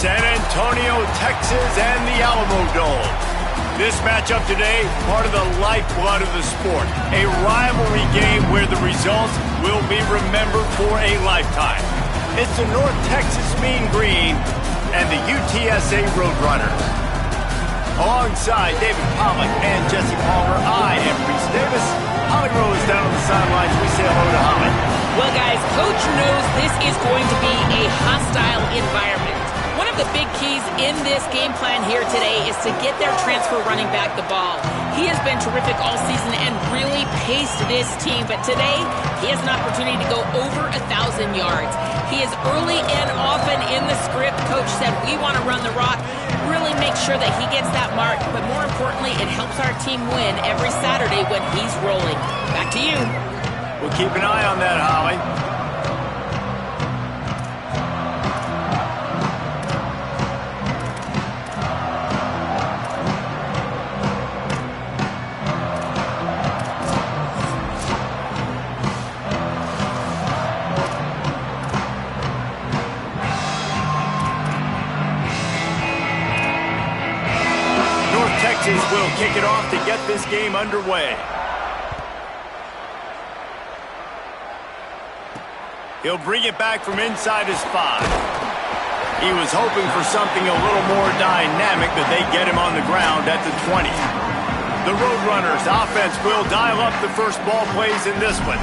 San Antonio, Texas, and the Alamo Dome. This matchup today, part of the lifeblood of the sport. A rivalry game where the results will be remembered for a lifetime. It's the North Texas Mean Green and the UTSA Roadrunners. Alongside David Pollack and Jesse Palmer, I am Reese Davis. Holly Rose down on the sidelines. We say hello to Holly. Well, guys, Coach knows this is going to be a hostile environment. One of the big keys in this game plan here today is to get their transfer running back the ball. He has been terrific all season and really paced this team, but today he has an opportunity to go over 1,000 yards. He is early and often in the script. Coach said, we want to run the rock, really make sure that he gets that mark, but more importantly, it helps our team win every Saturday when he's rolling. Back to you. We'll keep an eye on that, Holly. Texas will kick it off to get this game underway. He'll bring it back from inside his 5. He was hoping for something a little more dynamic, but they get him on the ground at the 20. The Roadrunners offense will dial up the first ball plays in this one.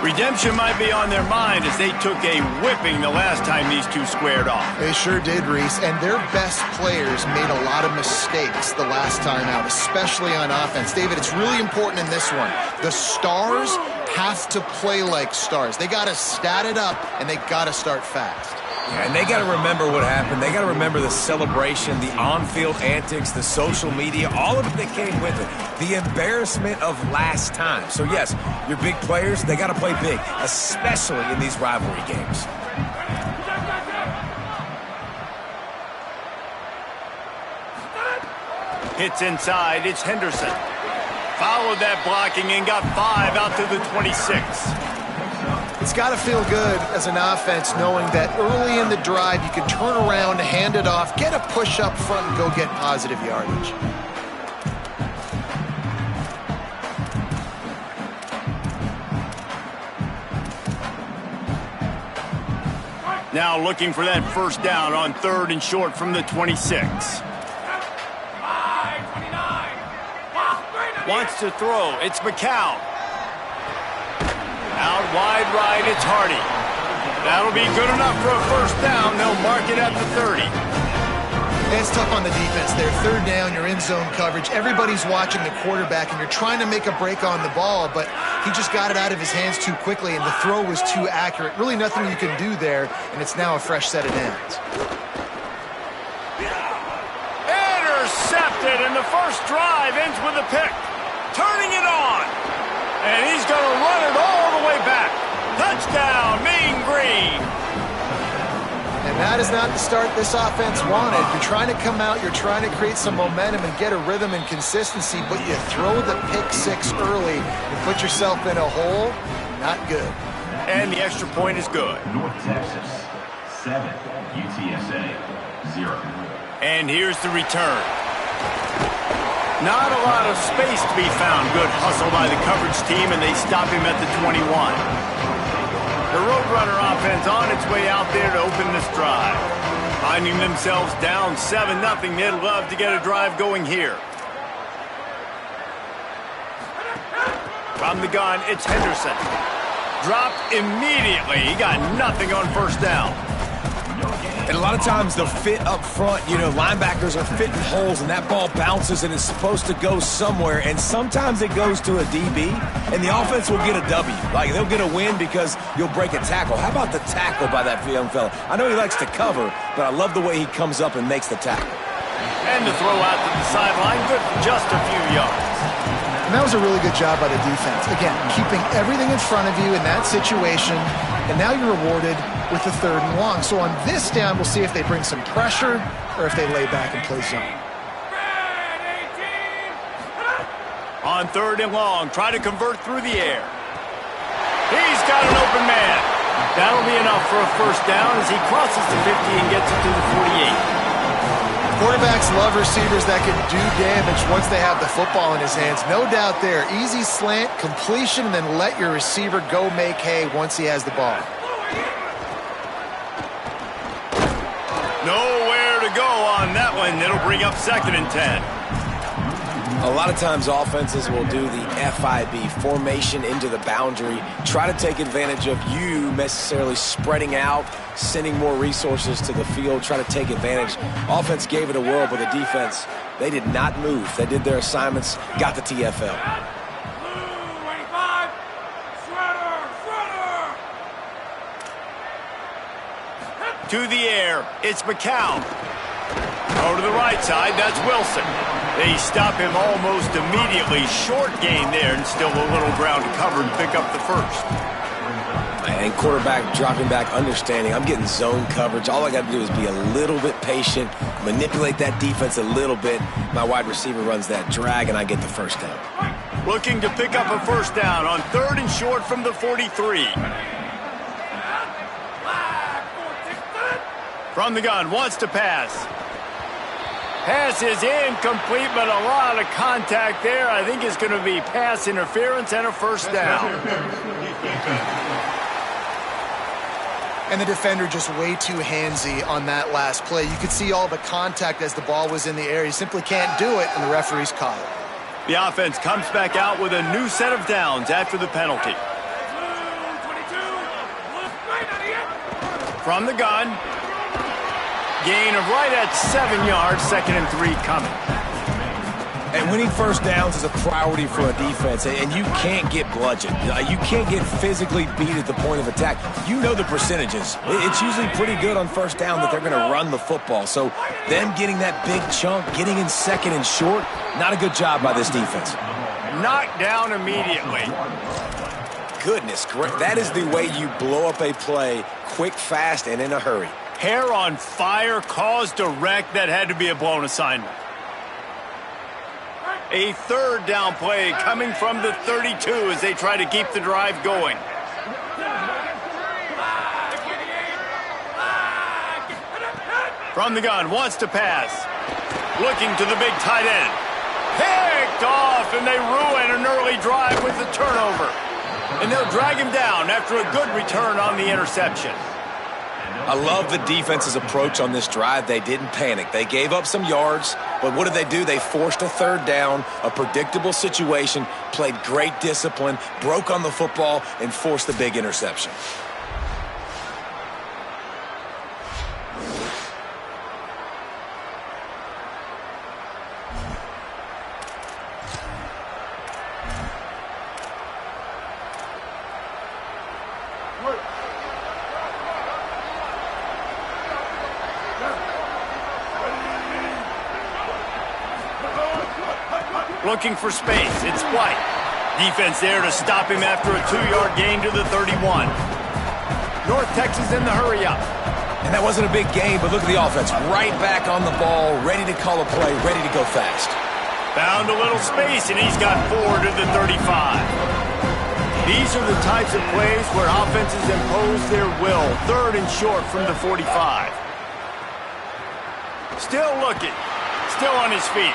Redemption might be on their mind as they took a whipping the last time these two squared off. They sure did, Reese, and their best players made a lot of mistakes the last time out, especially on offense. David, it's really important in this one. The stars have to play like stars. They got to stat it up, and they got to start fast. Yeah, and they got to remember what happened. They got to remember the celebration, the on-field antics, the social media, all of it that came with it. The embarrassment of last time. So, yes, your big players, they got to play big, especially in these rivalry games. Hits inside. It's Henderson. Followed that blocking and got 5 out to the 26. It's got to feel good as an offense knowing that early in the drive you can turn around, hand it off, get a push up front, and go get positive yardage. Now looking for that first down on 3rd and short from the 26. Wants to throw. It's Ncaa. Out wide right, it's Hardy. That'll be good enough for a first down. They'll mark it at the 30. It's tough on the defense there. 3rd down, you're in zone coverage. Everybody's watching the quarterback, and you're trying to make a break on the ball, but he just got it out of his hands too quickly, and the throw was too accurate. Really nothing you can do there, and it's now a fresh set of downs. Intercepted, and the first drive ends with a pick. Turning it on. And he's going to run it all the way back. Touchdown, Mean Green. And that is not the start this offense wanted. You're trying to come out, you're trying to create some momentum and get a rhythm and consistency, but you throw the pick 6 early and put yourself in a hole. Not good. And the extra point is good. North Texas, 7. UTSA, 0. And here's the return. Not a lot of space to be found. Good hustle by the coverage team, and they stop him at the 21. The Roadrunner offense on its way out there to open this drive. Finding themselves down 7-0, they'd love to get a drive going here. From the gun, it's Henderson. Dropped immediately. He got nothing on first down. And a lot of times the fit up front, you know, linebackers are fitting holes and that ball bounces and it's supposed to go somewhere. And sometimes it goes to a DB and the offense will get a W. Like they'll get a win because you'll break a tackle. How about the tackle by that young fella? I know he likes to cover, but I love the way he comes up and makes the tackle. And the throw out to the sideline, good for just a few yards. And that was a really good job by the defense. Again, keeping everything in front of you in that situation, and now you're rewarded with the 3rd and long. So on this down, we'll see if they bring some pressure or if they lay back and play zone. On 3rd and long, try to convert through the air. He's got an open man. That'll be enough for a first down as he crosses the 50 and gets it to the 48. Quarterbacks love receivers that can do damage once they have the football in his hands. No doubt there. Easy slant, completion, and then let your receiver go make hay once he has the ball. Nowhere to go on that one. It'll bring up 2nd and 10. A lot of times offenses will do the FIB, formation into the boundary, try to take advantage of you necessarily spreading out, sending more resources to the field, try to take advantage. Offense gave it a whirl, but the defense, they did not move. They did their assignments, got the TFL. To the air, it's Ncaa. Over to the right side, that's Wilson. They stop him almost immediately. Short gain there, and still a little ground to cover and pick up the first. And quarterback dropping back, understanding I'm getting zone coverage. All I got to do is be a little bit patient, manipulate that defense a little bit. My wide receiver runs that drag, and I get the first down. Looking to pick up a first down on 3rd and short from the 43. From the gun, wants to pass. Pass is incomplete, but a lot of contact there. I think it's going to be pass interference and a first down. And the defender just way too handsy on that last play. You could see all the contact as the ball was in the air. He simply can't do it, and the referee's caught it. The offense comes back out with a new set of downs after the penalty. From the gun. Gain of right at 7 yards, 2nd and 3 coming. And winning first downs is a priority for a defense, and you can't get bludgeoned. You can't get physically beat at the point of attack. You know the percentages. It's usually pretty good on first down that they're going to run the football. So them getting that big chunk, getting in 2nd and short, not a good job by this defense. Knocked down immediately. Goodness, that is the way you blow up a play quick, fast, and in a hurry. Hair on fire, caused a wreck. That had to be a blown assignment. A 3rd down play coming from the 32 as they try to keep the drive going. From the gun, wants to pass. Looking to the big tight end. Picked off, and they ruin an early drive with the turnover. And they'll drag him down after a good return on the interception. I love the defense's approach on this drive. They didn't panic. They gave up some yards, but what did they do? They forced a 3rd down, a predictable situation, played great discipline, broke on the football, and forced the big interception. Looking for space, it's White. Defense there to stop him after a 2-yard gain to the 31. North Texas in the hurry up. And that wasn't a big game, but look at the offense. Right back on the ball, ready to call a play, ready to go fast. Found a little space, and he's got 4 to the 35. These are the types of plays where offenses impose their will. 3rd and short from the 45. Still looking. Still on his feet.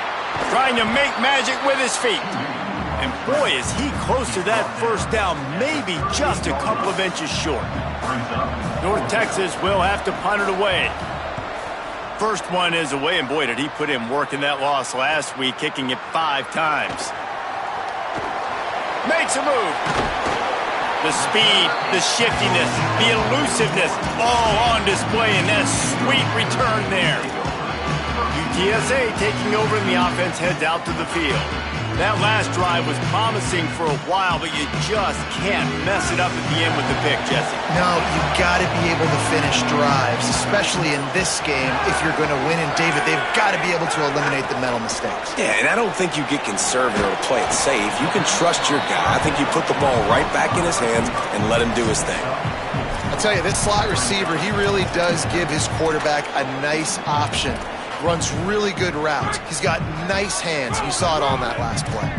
Trying to make magic with his feet. And boy, is he close to that first down, maybe just a couple of inches short. North Texas will have to punt it away. First one is away, and boy, did he put in work in that loss last week, kicking it 5 times. Makes a move. The speed, the shiftiness, the elusiveness, all on display in that sweet return there. UTSA taking over, and the offense heads out to the field. That last drive was promising for a while, but you just can't mess it up at the end with the pick, Jesse. No, you've got to be able to finish drives, especially in this game if you're going to win. And, David, they've got to be able to eliminate the mental mistakes. Yeah, and I don't think you get conservative or play it safe. You can trust your guy. I think you put the ball right back in his hands and let him do his thing. I'll tell you, this slot receiver, he really does give his quarterback a nice option. Runs really good routes. He's got nice hands. You saw it on that last play.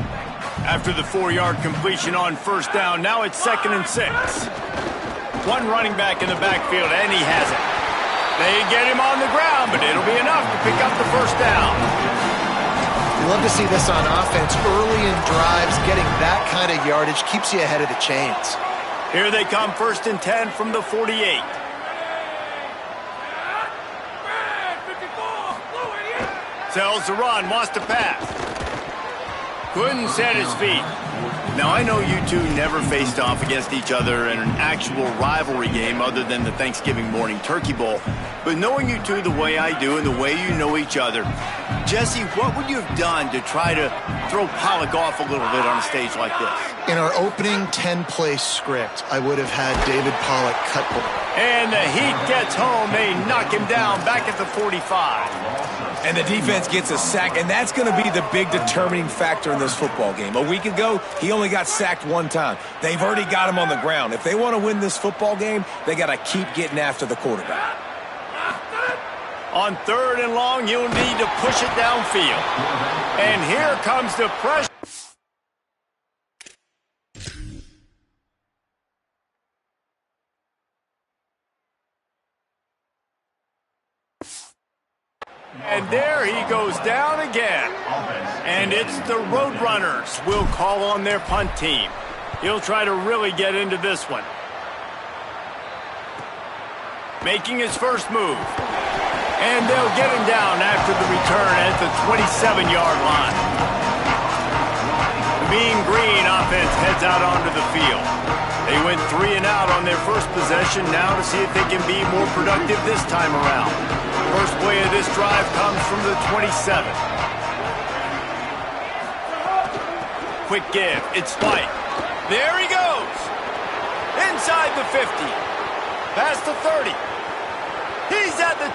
After the 4-yard completion on first down, now it's 2nd and 6. One running back in the backfield, and he has it. They get him on the ground, but it'll be enough to pick up the first down. You love to see this on offense. Early in drives, getting that kind of yardage keeps you ahead of the chains. Here they come, 1st and 10 from the 48. Sells the run, wants to pass. Couldn't set his feet. Now, I know you two never faced off against each other in an actual rivalry game other than the Thanksgiving morning turkey bowl. But knowing you two the way I do and the way you know each other, Jesse, what would you have done to try to throw Pollock off a little bit on a stage like this? In our opening 10-play script, I would have had David Pollock cut ball. And the Heat gets home. They knock him down back at the 45. And the defense gets a sack, and that's going to be the big determining factor in this football game. A week ago, he only got sacked one time. They've already got him on the ground. If they want to win this football game, they got to keep getting after the quarterback. On 3rd and long, you'll need to push it downfield. And here comes the pressure. And there he goes down again. And it's the Roadrunners will call on their punt team. He'll try to really get into this one. Making his first move. And they'll get him down after the return at the 27-yard line. The Mean Green offense heads out onto the field. They went 3 and out on their first possession, now to see if they can be more productive this time around. First play of this drive comes from the 27. Quick give, it's White. There he goes! Inside the 50. Past the 30. He's at the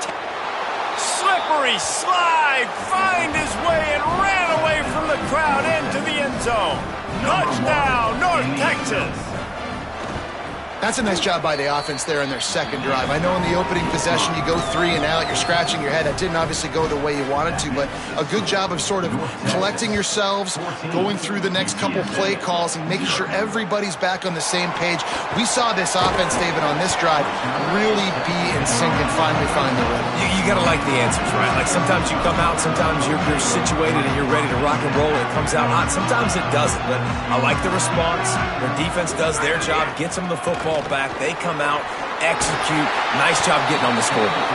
slippery slide, find his way and ran away from the crowd into the end zone. Touchdown, North Texas. That's a nice job by the offense there in their second drive. I know in the opening possession you go 3 and out, you're scratching your head. That didn't obviously go the way you wanted to, but a good job of sort of collecting yourselves, going through the next couple play calls and making sure everybody's back on the same page. We saw this offense, David, on this drive really be in sync and finally find the rhythm. You got to like the answers, right? Like sometimes you come out, sometimes you're situated and you're ready to rock and roll and it comes out hot. Sometimes it doesn't, but I like the response. Their defense does their job, gets them the football back. They come out, execute. Nice job getting on the scoreboard.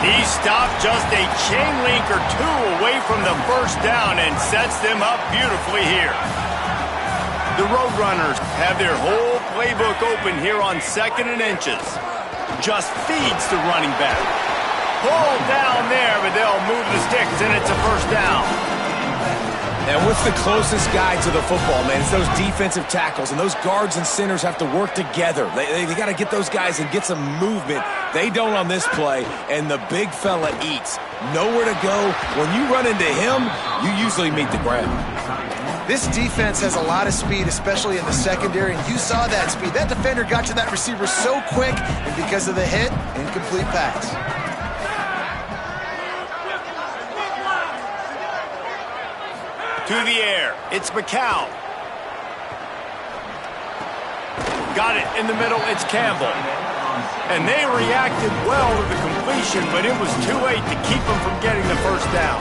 He stopped just a chain link or two away from the first down and sets them up beautifully here. The Roadrunners have their whole playbook open here on 2nd and inches. Just feeds the running back. Pull down there, but they'll move the sticks and it's a first down. And what's the closest guy to the football, man? It's those defensive tackles, and those guards and centers have to work together. They got to get those guys and get some movement. They don't on this play, and the big fella eats. Nowhere to go. When you run into him, you usually meet the ground. This defense has a lot of speed, especially in the secondary, and you saw that speed. That defender got to that receiver so quick, and because of the hit, incomplete pass. To the air, it's McCown. Got it in the middle, it's Campbell. And they reacted well to the completion, but it was too late to keep them from getting the first down.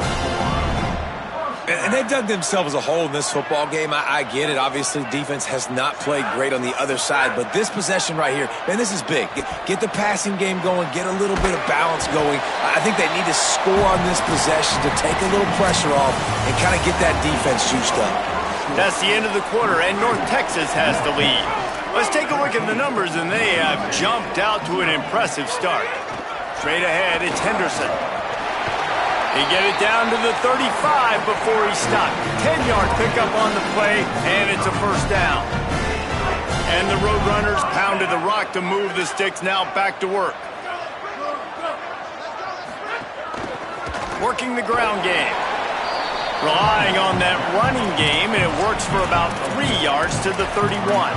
And they dug themselves a hole in this football game. I get it. Obviously, defense has not played great on the other side. But this possession right here, man, this is big. Get the passing game going. Get a little bit of balance going. I think they need to score on this possession to take a little pressure off and kind of get that defense juiced up. That's the end of the quarter, and North Texas has the lead. Let's take a look at the numbers, and they have jumped out to an impressive start. Straight ahead, it's Henderson. He get it down to the 35 before he stopped. 10-yard pickup on the play, and it's a first down. And the Roadrunners pounded the rock to move the sticks, now back to work. Working the ground game. Relying on that running game, and it works for about 3 yards to the 31.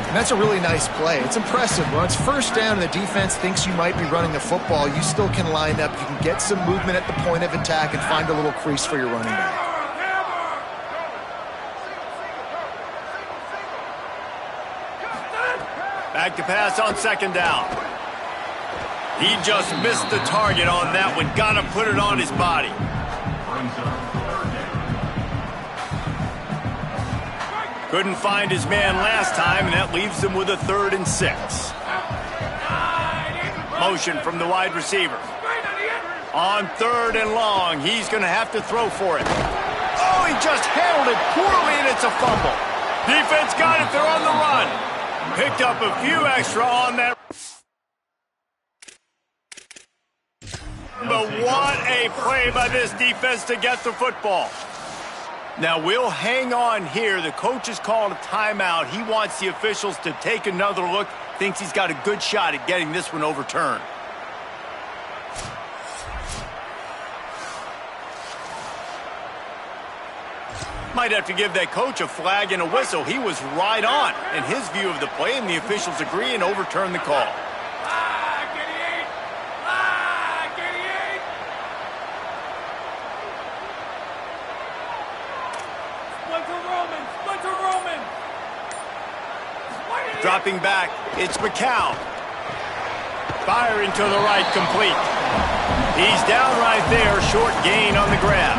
And that's a really nice play. It's impressive. When it's first down and the defense thinks you might be running the football, you still can line up. You can get some movement at the point of attack and find a little crease for your running back. Back to pass on second down. He just missed the target on that one. Got to put it on his body. Couldn't find his man last time, and that leaves him with a 3rd and 6. Motion from the wide receiver. On 3rd and long, he's going to have to throw for it. Oh, he just handled it poorly, and it's a fumble. Defense got it. They're on the run. Picked up a few extra on that. But what a play by this defense to get the football. Now, we'll hang on here. The coach has called a timeout. He wants the officials to take another look. Thinks he's got a good shot at getting this one overturned. Might have to give that coach a flag and a whistle. He was right on in his view of the play, and the officials agree and overturn the call. Dropping back, it's Ncaa. Firing to the right, complete. He's down right there, short gain on the grab.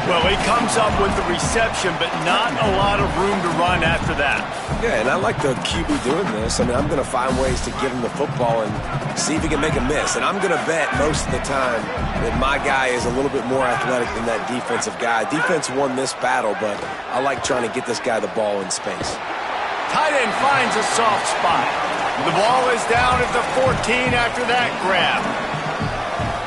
Well, he comes up with the reception, but not a lot of room to run after that. Yeah, and I like the QB doing this. I mean, I'm going to find ways to give him the football and see if he can make a miss. And I'm going to bet most of the time that my guy is a little bit more athletic than that defensive guy. Defense won this battle, but I like trying to get this guy the ball in space. Tight end finds a soft spot. The ball is down at the 14 after that grab.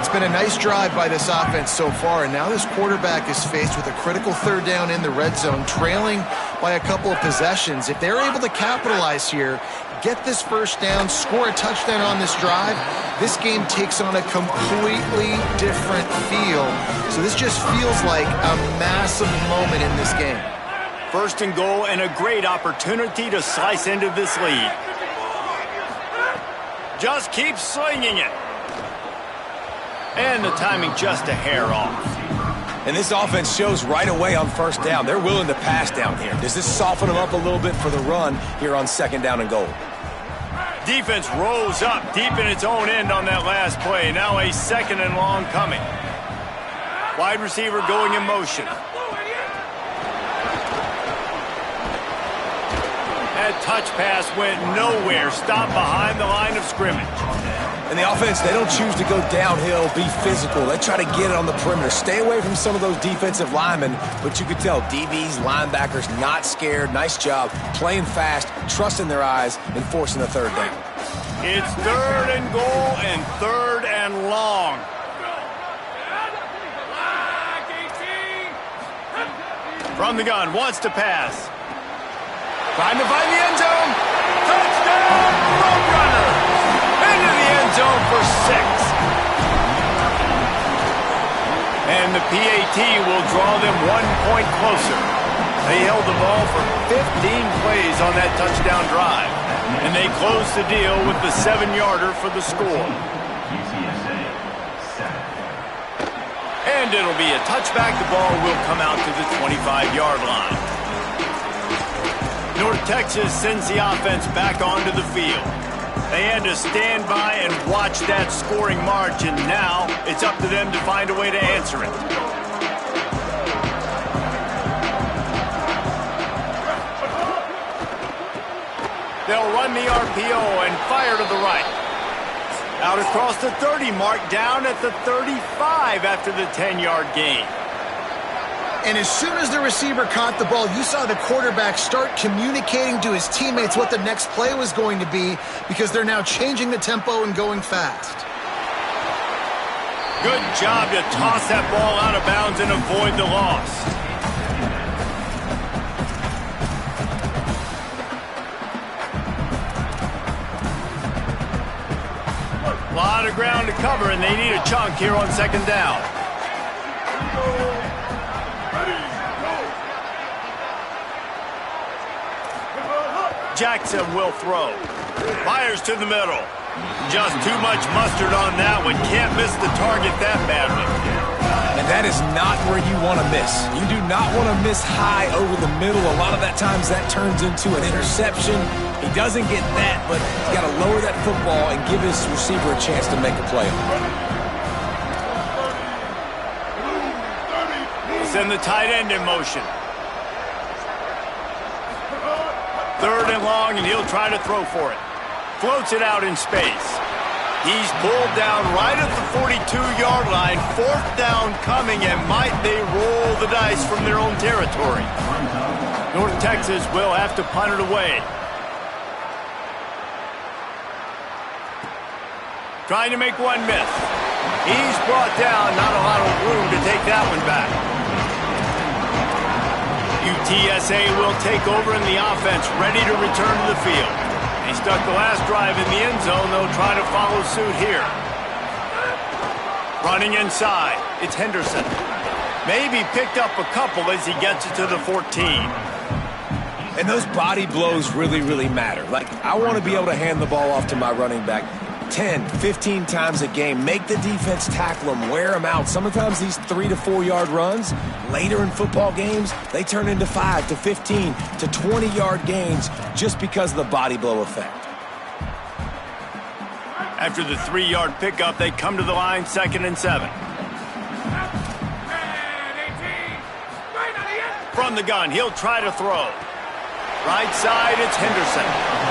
It's been a nice drive by this offense so far, and now this quarterback is faced with a critical 3rd down in the red zone, trailing by a couple of possessions. If they're able to capitalize here, get this 1st down, score a touchdown on this drive, this game takes on a completely different feel. So this just feels like a massive moment in this game. 1st and goal, and a great opportunity to slice into this lead. Just keep slinging it. And the timing just a hair off. And this offense shows right away on 1st down. They're willing to pass down here. Does this soften them up a little bit for the run here on 2nd down and goal? Defense rolls up deep in its own end on that last play. Now a 2nd and long coming. Wide receiver going in motion. That touch pass went nowhere. Stopped behind the line of scrimmage. And the offense, they don't choose to go downhill, be physical. They try to get it on the perimeter. Stay away from some of those defensive linemen, but you could tell DBs, linebackers, not scared. Nice job playing fast, trusting their eyes, and forcing the 3rd down. It's 3rd and goal and 3rd and long. From the gun, wants to pass. Trying to find the end zone. Touchdown, Roadrunner. Into the end zone for 6. And the PAT will draw them 1 point closer. They held the ball for 15 plays on that touchdown drive. And they closed the deal with the 7-yarder for the score. And it'll be a touchback. The ball will come out to the 25-yard line. North Texas sends the offense back onto the field. They had to stand by and watch that scoring march, and now it's up to them to find a way to answer it. They'll run the RPO and fire to the right. Out across the 30 mark, down at the 35 after the 10-yard gain. And as soon as the receiver caught the ball, you saw the quarterback start communicating to his teammates what the next play was going to be, because they're now changing the tempo and going fast. Good job to toss that ball out of bounds and avoid the loss. A lot of ground to cover, and they need a chunk here on 2nd down. Jackson will throw. Fires to the middle. Just too much mustard on that one. Can't miss the target that badly. And And that is not where you want to miss. You do not want to miss high over the middle. A lot of that times that turns into an interception. He doesn't get that, but he's got to lower that football and give his receiver a chance to make a play on it. Send the tight end in motion. 3rd and long, and he'll try to throw for it. Floats it out in space. He's pulled down right at the 42-yard line. 4th down coming, and might they roll the dice from their own territory. North Texas will have to punt it away. Trying to make one miss. He's brought down, not a lot of room to take that one back. UTSA will take over in the offense, ready to return to the field. They stuck the last drive in the end zone. They'll try to follow suit here. Running inside. It's Henderson. Maybe picked up a couple as he gets it to the 14. And those body blows really, really matter. Like, I want to be able to hand the ball off to my running back 10, 15 times a game. Make the defense tackle them, wear them out. Sometimes these 3 to 4 yard runs, later in football games, they turn into 5 to 15 to 20 yard gains just because of the body blow effect. After the 3-yard pickup, they come to the line, 2nd and 7. From the gun, he'll try to throw. Right side, it's Henderson.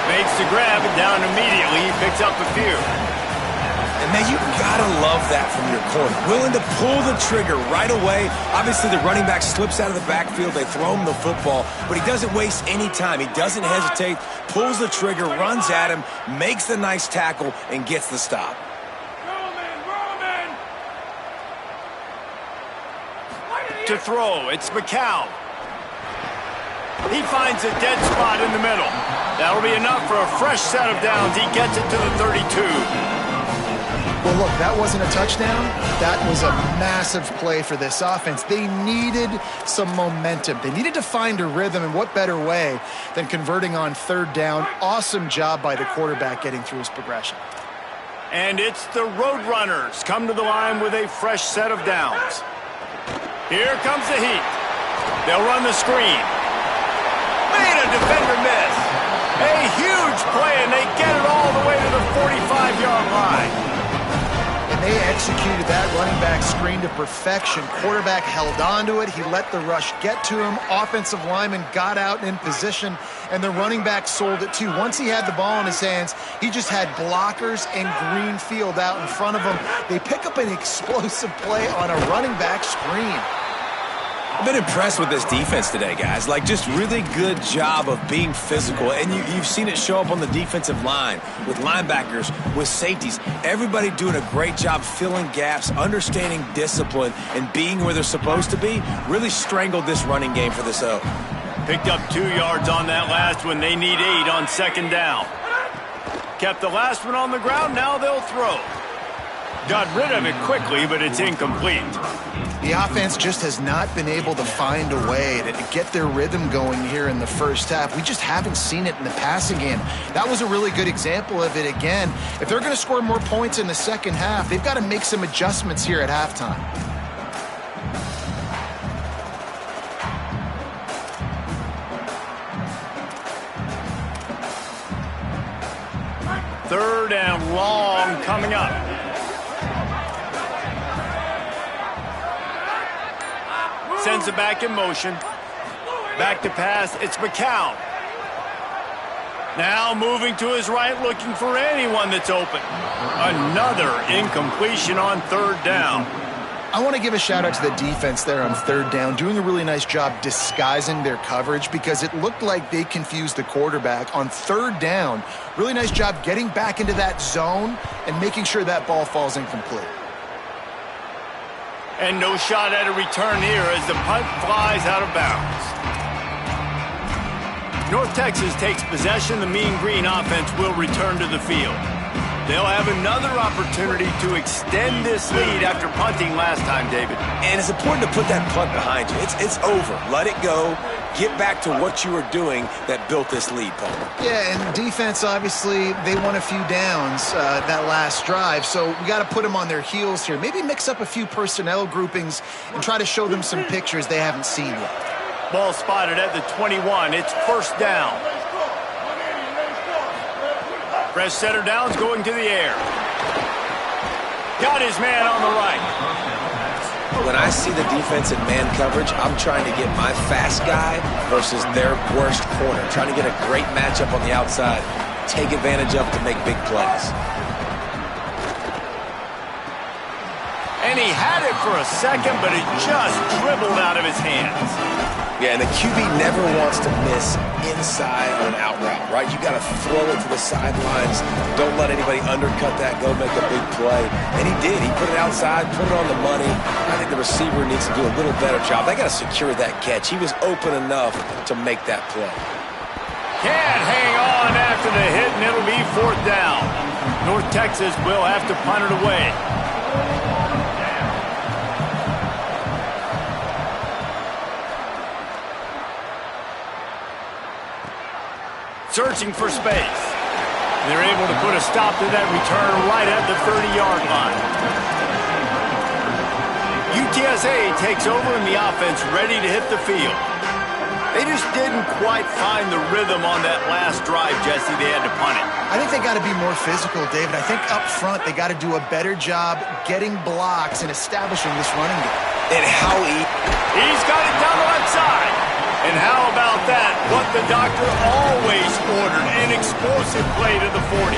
Makes the grab and down immediately. He picks up a few. And man, you gotta love that from your corner. Willing to pull the trigger right away. Obviously, the running back slips out of the backfield. They throw him the football, but he doesn't waste any time. He doesn't hesitate, pulls the trigger, runs at him, makes the nice tackle, and gets the stop. To throw, it's Ncaa. He finds a dead spot in the middle. That'll be enough for a fresh set of downs. He gets it to the 32. Well, look, that wasn't a touchdown. That was a massive play for this offense. They needed some momentum. They needed to find a rhythm, and what better way than converting on 3rd down. Awesome job by the quarterback getting through his progression. And it's the Roadrunners come to the line with a fresh set of downs. Here comes the heat. They'll run the screen. Made a defender miss. A huge play, and they get it all the way to the 45-yard line. And they executed that running back screen to perfection. Quarterback held on to it. He let the rush get to him. Offensive lineman got out in position, and the running back sold it too. Once he had the ball in his hands, he just had blockers and green field out in front of him. They pick up an explosive play on a running back screen. I've been impressed with this defense today, guys. Like, just really good job of being physical. And you've seen it show up on the defensive line with linebackers, with safeties. Everybody doing a great job filling gaps, understanding discipline, and being where they're supposed to be. Really strangled this running game for this O. Picked up 2 yards on that last one. They need 8 on 2nd down. Kept the last one on the ground. Now they'll throw. Got rid of it quickly, but it's incomplete. The offense just has not been able to find a way to get their rhythm going here in the first half. We just haven't seen it in the passing game. That was a really good example of it again. If they're going to score more points in the second half, they've got to make some adjustments here at halftime. Third and long coming up. Sends it back in motion. Back to pass. It's Ncaa. Now moving to his right, looking for anyone that's open. Another incompletion on 3rd down. I want to give a shout out to the defense there on 3rd down, doing a really nice job disguising their coverage because it looked like they confused the quarterback on 3rd down. Really nice job getting back into that zone and making sure that ball falls incomplete. And no shot at a return here as the punt flies out of bounds. North Texas takes possession. The Mean Green offense will return to the field. They'll have another opportunity to extend this lead after punting last time, David. And it's important to put that punt behind you. It's over. Let it go. Get back to what you were doing that built this lead, Paul. Yeah, and defense, obviously, they won a few downs that last drive, so we got to put them on their heels here. Maybe mix up a few personnel groupings and try to show them some pictures they haven't seen yet. Ball spotted at the 21. It's first down. Fresh setter down's going to the air. Got his man on the right. When I see the defense in man coverage, I'm trying to get my fast guy versus their worst corner. Trying to get a great matchup on the outside, take advantage of to make big plays. And he had it for a second, but it just dribbled out of his hands. Yeah, and the QB never wants to miss inside on an out route, right? You got to throw it to the sidelines. Don't let anybody undercut that. Go make a big play. And he did. He put it outside, put it on the money. I think the receiver needs to do a little better job. They got to secure that catch. He was open enough to make that play. Can't hang on after the hit, and it'll be fourth down. North Texas will have to punt it away. Searching for space. They're able to put a stop to that return right at the 30-yard line. UTSA takes over in the offense, ready to hit the field. They just didn't quite find the rhythm on that last drive, Jesse. They had to punt it. I think they got to be more physical, David. I think up front they got to do a better job getting blocks and establishing this running game. And how he's got it down the left side. And how about that? What the doctor always ordered, an explosive play to the 40.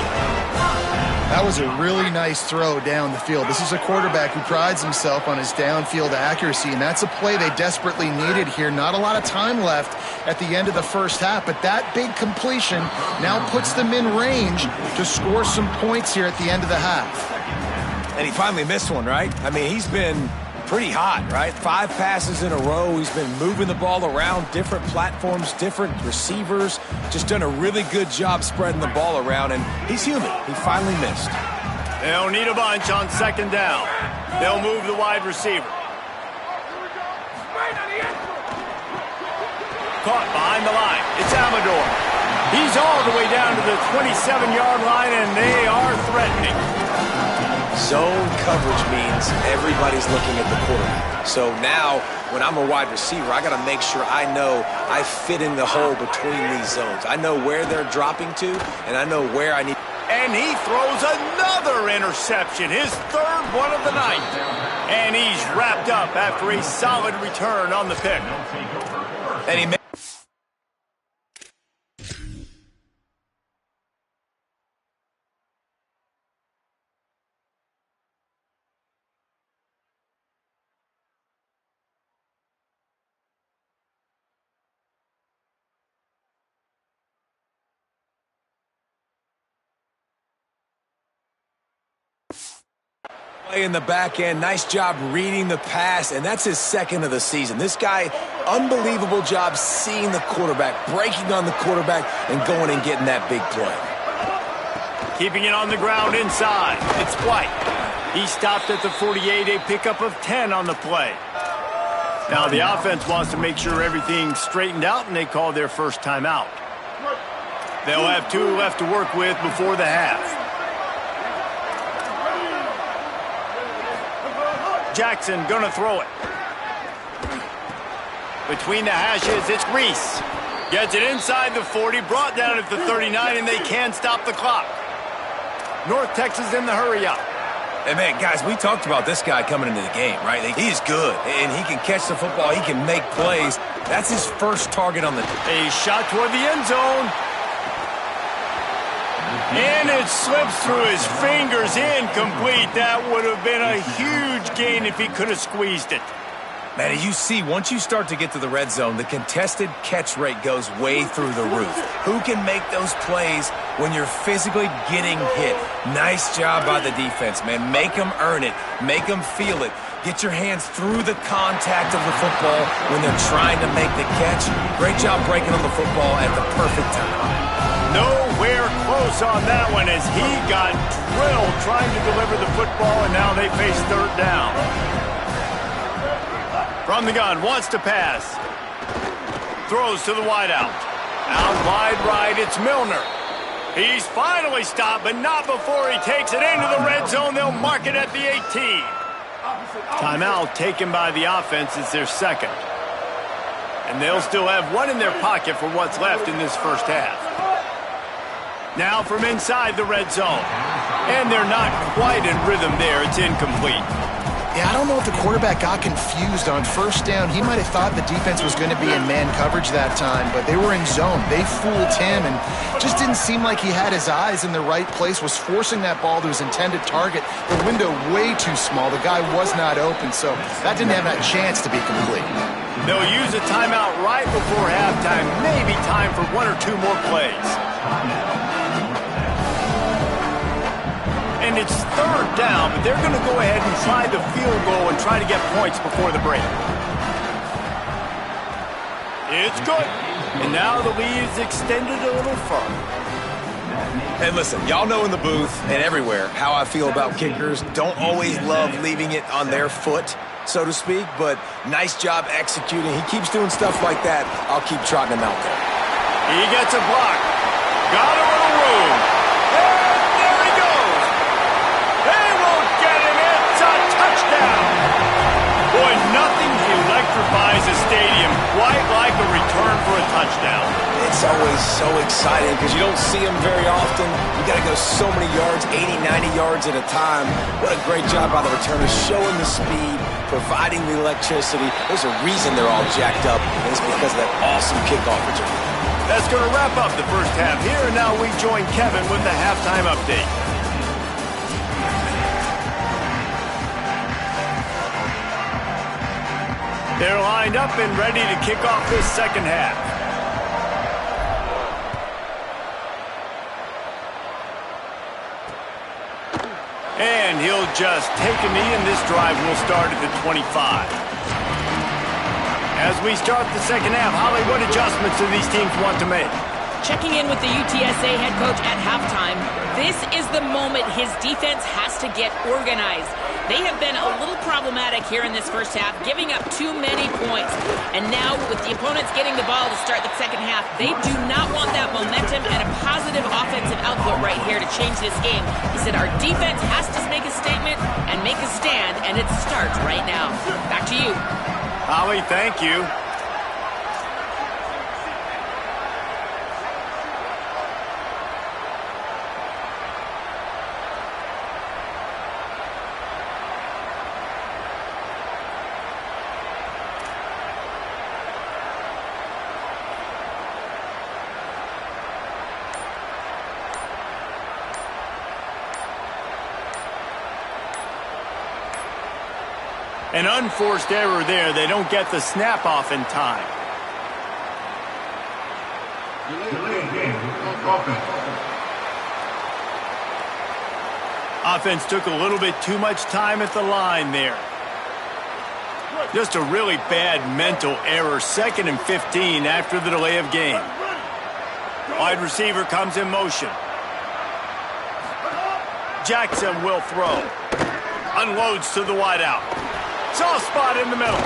That was a really nice throw down the field. This is a quarterback who prides himself on his downfield accuracy, and that's a play they desperately needed here. Not a lot of time left at the end of the first half, but that big completion now puts them in range to score some points here at the end of the half. And he finally missed one, right? I mean, he's been pretty hot, right? 5 passes in a row. He's been moving the ball around, different platforms, different receivers. Just done a really good job spreading the ball around, and he's human. He finally missed. They'll need a bunch on second down. They'll move the wide receiver. Caught behind the line. It's Amador. He's all the way down to the 27-yard line, and they are threatening. Zone coverage means everybody's looking at the quarterback. So now, when I'm a wide receiver, I got to make sure I know I fit in the hole between these zones. I know where they're dropping to, and I know where I need. And he throws another interception, his third one of the night. And he's wrapped up after a solid return on the pick. And he made in the back end. Nice job reading the pass, and that's his second of the season. This guy, unbelievable job seeing the quarterback, breaking on the quarterback, and going and getting that big play. Keeping it on the ground inside. It's White. He stopped at the 48, a pickup of 10 on the play. Now the offense wants to make sure everything's straightened out, and they call their first timeout. They'll have 2 left to work with before the half. Jackson gonna throw it. Between the hashes, it's Reese. Gets it inside the 40, brought down at the 39, and they can stop the clock. North Texas in the hurry-up. And, man, guys, we talked about this guy coming into the game, right? He's good, and he can catch the football. He can make plays. That's his first target on the... A shot toward the end zone. And it slips through his fingers, incomplete. That would have been a huge gain if he could have squeezed it. Man, you see, once you start to get to the red zone, the contested catch rate goes way through the roof. Who can make those plays when you're physically getting hit? Nice job by the defense, man. Make them earn it. Make them feel it. Get your hands through the contact of the football when they're trying to make the catch. Great job breaking on the football at the perfect time. Nowhere close on that one as he got drilled trying to deliver the football, and now they face third down. From the gun, wants to pass. Throws to the wideout. Out wide right, it's Milner. He's finally stopped, but not before he takes it into the red zone. They'll mark it at the 18. Timeout taken by the offense. It's their second. And they'll still have one in their pocket for what's left in this first half. Now from inside the red zone. And they're not quite in rhythm there. It's incomplete. Yeah, I don't know if the quarterback got confused on first down. He might have thought the defense was going to be in man coverage that time, but they were in zone. They fooled him and just didn't seem like he had his eyes in the right place, was forcing that ball to his intended target. The window way too small. The guy was not open, so that didn't have that chance to be complete. They'll use a timeout right before halftime. Maybe time for one or two more plays. And it's third down, but they're going to go ahead and try the field goal and try to get points before the break. It's good. And now the lead is extended a little further. And listen, y'all know in the booth and everywhere how I feel about kickers. Don't always love leaving it on their foot, so to speak, but nice job executing. He keeps doing stuff like that. I'll keep trotting him out there. He gets a block. Got a little room. And there he goes. They won't get him. It's a touchdown. Boy, nothing electrifies a stadium quite like a return for a touchdown. It's always so exciting because you don't see them very often. You got to go so many yards, 80, 90 yards at a time. What a great job by the returners, showing the speed, providing the electricity. There's a reason they're all jacked up, and it's because of that awesome kickoff return. That's going to wrap up the first half here, and now we join Kevin with the halftime update. They're lined up and ready to kick off this second half. And he'll just take a knee, and this drive will start at the 25. As we start the second half, Holly, what adjustments do these teams want to make? Checking in with the UTSA head coach at halftime, this is the moment his defense has to get organized. They have been a little problematic here in this first half, giving up too many points. And now, with the opponents getting the ball to start the second half, they do not want that momentum and a positive offensive output right here to change this game. He said our defense has to make a statement and make a stand, and it starts right now. Back to you. Holly, thank you. An unforced error there. They don't get the snap off in time. Offense took a little bit too much time at the line there. Just a really bad mental error. 2nd and 15 after the delay of game. Wide receiver comes in motion. Jackson will throw. Unloads to the wideout. Soft spot in the middle.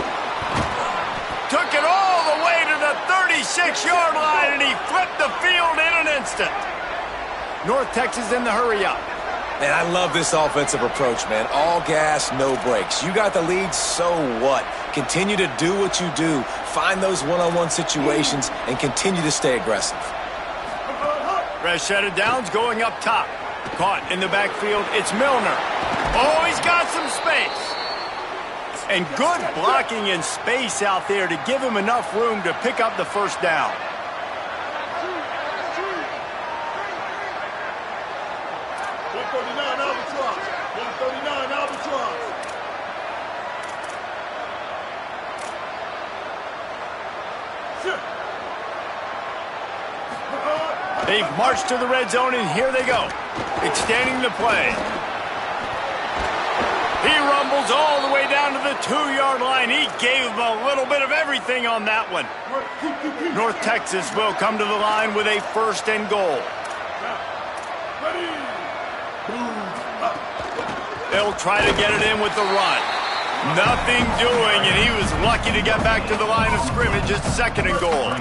Took it all the way to the 36-yard line, and he flipped the field in an instant. North Texas in the hurry-up. Man, I love this offensive approach, man. All gas, no brakes. You got the lead, so what? Continue to do what you do. Find those one-on-one situations and continue to stay aggressive. Fresh set of downs going up top. Caught in the backfield, it's Milner. Oh, he's got some space. And good blocking in space out there to give him enough room to pick up the first down. They've marched to the red zone, and here they go. Extending the play. He rumbles all the way down to the 2-yard line. He gave him a little bit of everything on that one. North Texas will come to the line with a 1st and goal. They'll try to get it in with the run. Nothing doing, and he was lucky to get back to the line of scrimmage. It's 2nd and goal.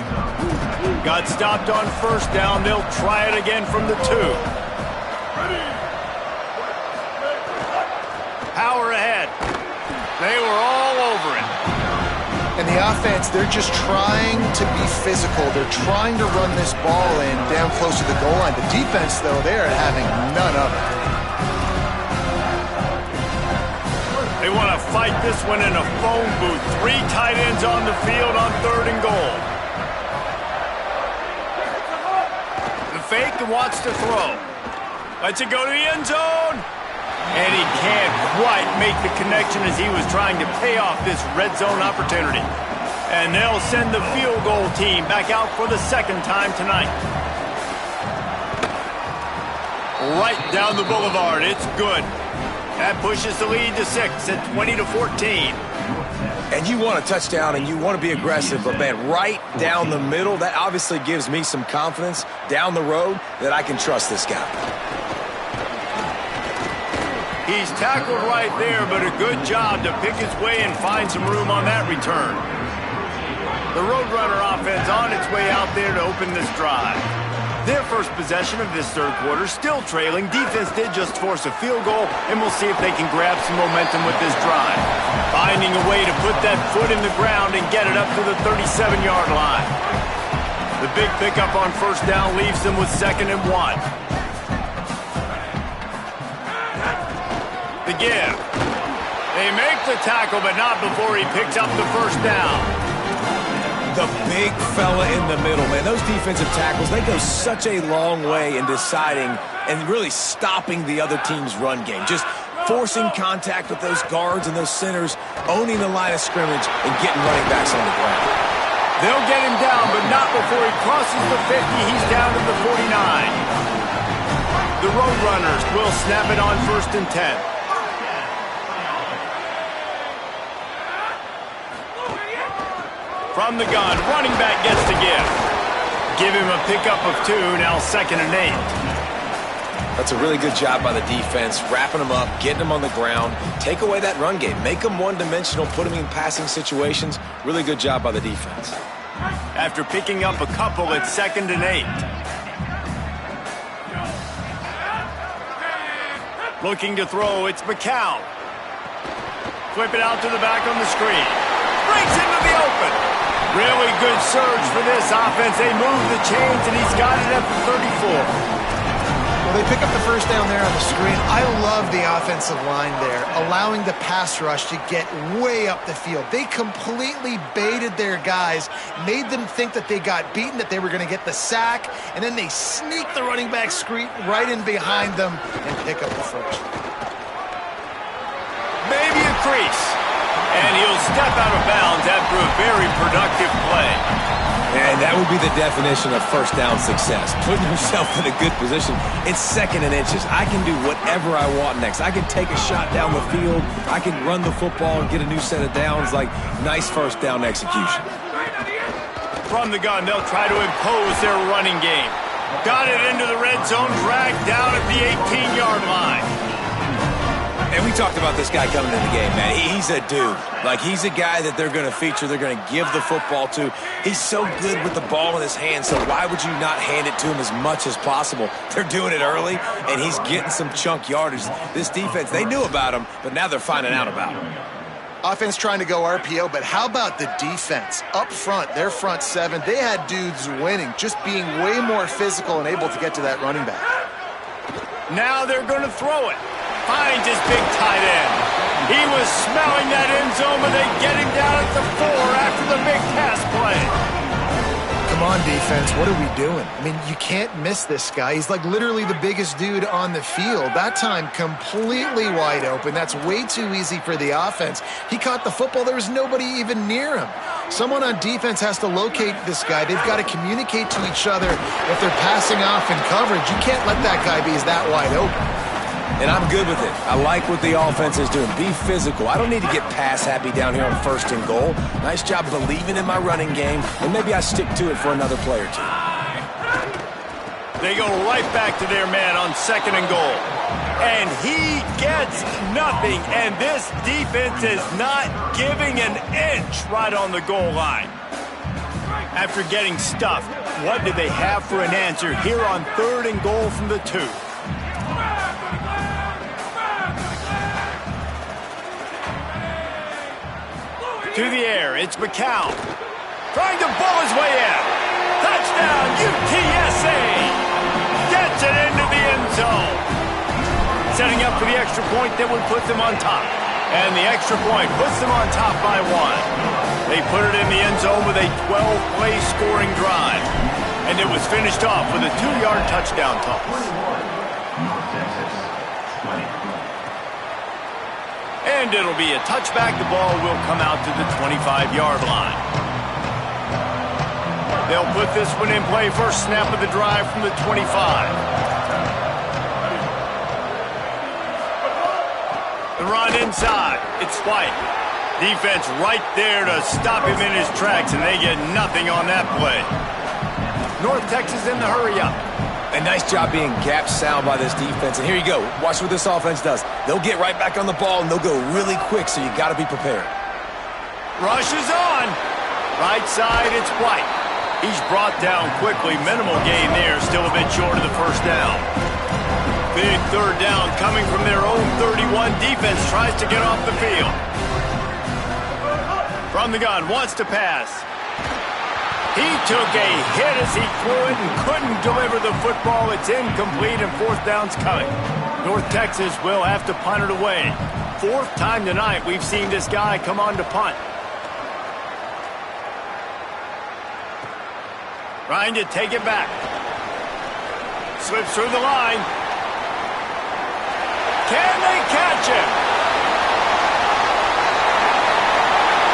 Got stopped on 1st down. They'll try it again from the 2. Power ahead. They were all over it. And the offense, they're just trying to be physical. They're trying to run this ball in down close to the goal line. The defense, though, they are having none of it. They want to fight this one in a phone booth. 3 tight ends on the field on 3rd and goal. The fake and wants to throw. Lets it go to the end zone. And he can't quite make the connection as he was trying to pay off this red zone opportunity. And they'll send the field goal team back out for the 2nd time tonight. Right down the boulevard. It's good. That pushes the lead to 6 at 20-14. And you want a touchdown and you want to be aggressive, but man, right down the middle, that obviously gives me some confidence down the road that I can trust this guy. He's tackled right there, but a good job to pick his way and find some room on that return. The Roadrunner offense on its way out there to open this drive. Their first possession of this 3rd quarter, still trailing. Defense did just force a field goal, and we'll see if they can grab some momentum with this drive. Finding a way to put that foot in the ground and get it up to the 37-yard line. The big pickup on 1st down leaves them with 2nd and 1. The give. They make the tackle, but not before he picks up the 1st down. The big fella in the middle, man. Those defensive tackles, they go such a long way in deciding and really stopping the other team's run game. Just forcing contact with those guards and those centers, owning the line of scrimmage, and getting running backs on the ground. They'll get him down, but not before he crosses the 50. He's down to the 49. The Roadrunners will snap it on 1st and 10. From the gun, running back gets the give. Give him a pickup of 2, now 2nd and 8. That's a really good job by the defense, wrapping them up, getting them on the ground, take away that run game, make them one-dimensional, put them in passing situations. Really good job by the defense. After picking up a couple, it's 2nd and 8. Looking to throw, it's Ncaa. Flip it out to the back on the screen. Breaks into the open. Really good surge for this offense. They move the chains, and he's got it at the 34. Well, they pick up the 1st down there on the screen. I love the offensive line there, allowing the pass rush to get way up the field. They completely baited their guys, made them think that they got beaten, that they were going to get the sack, and then they sneak the running back screen right in behind them and pick up the 1st. Maybe a crease. And he'll step out of bounds after a very productive play. And that would be the definition of 1st down success. Putting yourself in a good position. It's 2nd and inches. I can do whatever I want next. I can take a shot down the field. I can run the football and get a new set of downs. Like, nice 1st down execution. From the gun, they'll try to impose their running game. Got it into the red zone, dragged down at the 18-yard line. And we talked about this guy coming in the game, man. He's a dude. Like, he's a guy that they're going to feature, they're going to give the football to. He's so good with the ball in his hand, so why would you not hand it to him as much as possible? They're doing it early, and he's getting some chunk yardage. This defense, they knew about him, but now they're finding out about him. Offense trying to go RPO, but how about the defense? Up front, their front 7, they had dudes winning, just being way more physical and able to get to that running back. Now they're going to throw it. Finds his big tight end. He was smelling that end zone, but they get him down at the 4 after the big pass play. Come on, defense. What are we doing? I mean, you can't miss this guy. He's like literally the biggest dude on the field. That time, completely wide open. That's way too easy for the offense. He caught the football. There was nobody even near him. Someone on defense has to locate this guy. They've got to communicate to each other if they're passing off in coverage. You can't let that guy be that wide open. And I'm good with it. I like what the offense is doing. Be physical. I don't need to get pass happy down here on 1st and goal. Nice job believing in my running game, and maybe I stick to it for another play or two. They go right back to their man on 2nd and goal. And he gets nothing, and this defense is not giving an inch right on the goal line. After getting stuffed, what do they have for an answer here on 3rd and goal from the 2? To the air, it's Ncaa. Trying to ball his way in. Touchdown, UTSA! Gets it into the end zone. Setting up for the extra point that would put them on top. And the extra point puts them on top by 1. They put it in the end zone with a 12-play scoring drive. And it was finished off with a 2-yard touchdown toss. North Texas, 20. And it'll be a touchback. The ball will come out to the 25-yard line. They'll put this one in play. First snap of the drive from the 25. The run inside. It's White. Defense right there to stop him in his tracks, and they get nothing on that play. North Texas in the hurry-up. A nice job being gap sound by this defense. And here you go. Watch what this offense does. They'll get right back on the ball, and they'll go really quick, so you got to be prepared. Rush is on. Right side, it's White. He's brought down quickly. Minimal gain there. Still a bit short of the first down. Big 3rd down coming from their own 31. Defense tries to get off the field. From the gun, wants to pass. He took a hit as he threw it and couldn't deliver the football. It's incomplete, and 4th down's coming. North Texas will have to punt it away. 4th time tonight we've seen this guy come on to punt. Trying to take it back. Slips through the line. Can they catch him?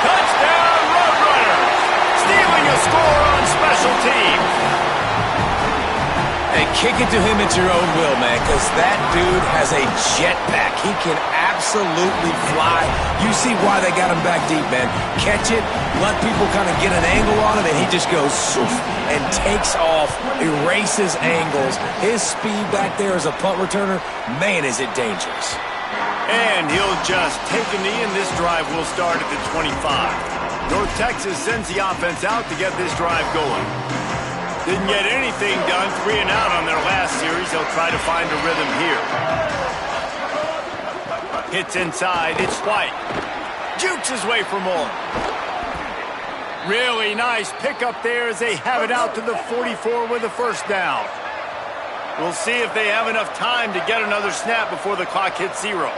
Touchdown, Roadrunners! Stealing a score on special teams. Hey, kick it to him at your own will, man, because that dude has a jetpack. He can absolutely fly. You see why they got him back deep, man. Catch it, let people kind of get an angle on it, and he just goes soof and takes off, erases angles. His speed back there as a punt returner, man, is it dangerous. And he'll just take a knee, and this drive will start at the 25. North Texas sends the offense out to get this drive going. Didn't get anything done, 3 and out on their last series. They'll try to find a rhythm here. Hits inside, it's White. Jukes his way for more. Really nice pickup there as they have it out to the 44 with a 1st down. We'll see if they have enough time to get another snap before the clock hits 0.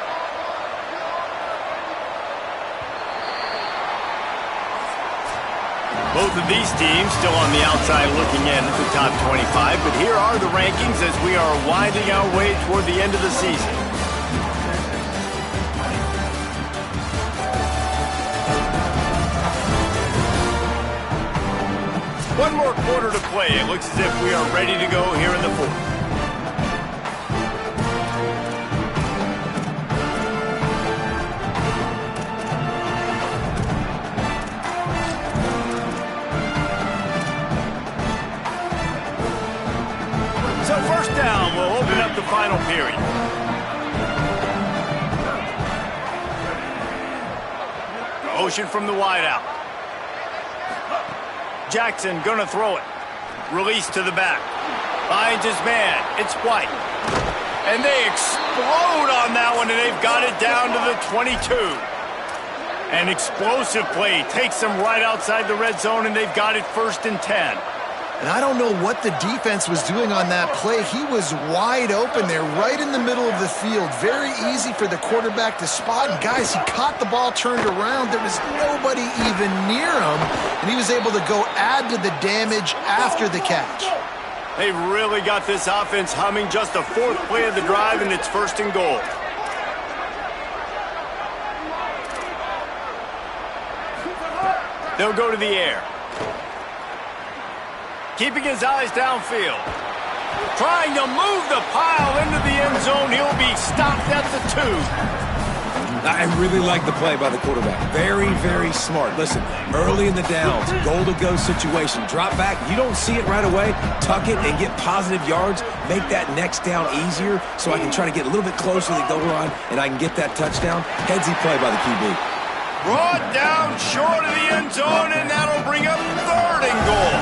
Both of these teams still on the outside looking in at the top 25, but here are the rankings as we are winding our way toward the end of the season. One more quarter to play. It looks as if we are ready to go here in the 4th. So 1st down will open up the final period. Motion from the wideout. Jackson gonna throw it. Release to the back. Finds his man. It's White. And they explode on that one, and they've got it down to the 22. An explosive play takes them right outside the red zone, and they've got it 1st and 10. And I don't know what the defense was doing on that play. He was wide open there, right in the middle of the field. Very easy for the quarterback to spot. And guys, he caught the ball, turned around. There was nobody even near him. And he was able to go add to the damage after the catch. They've really got this offense humming. Just the 4th play of the drive, and it's 1st and goal. They'll go to the air. Keeping his eyes downfield. Trying to move the pile into the end zone. He'll be stopped at the 2. I really like the play by the quarterback. Very, very smart. Listen, early in the downs, goal-to-go situation. Drop back. You don't see it right away. Tuck it and get positive yards. Make that next down easier so I can try to get a little bit closer to the goal line and I can get that touchdown. Headsy play by the QB. Brought down short of the end zone, and that'll bring up 3rd and goal.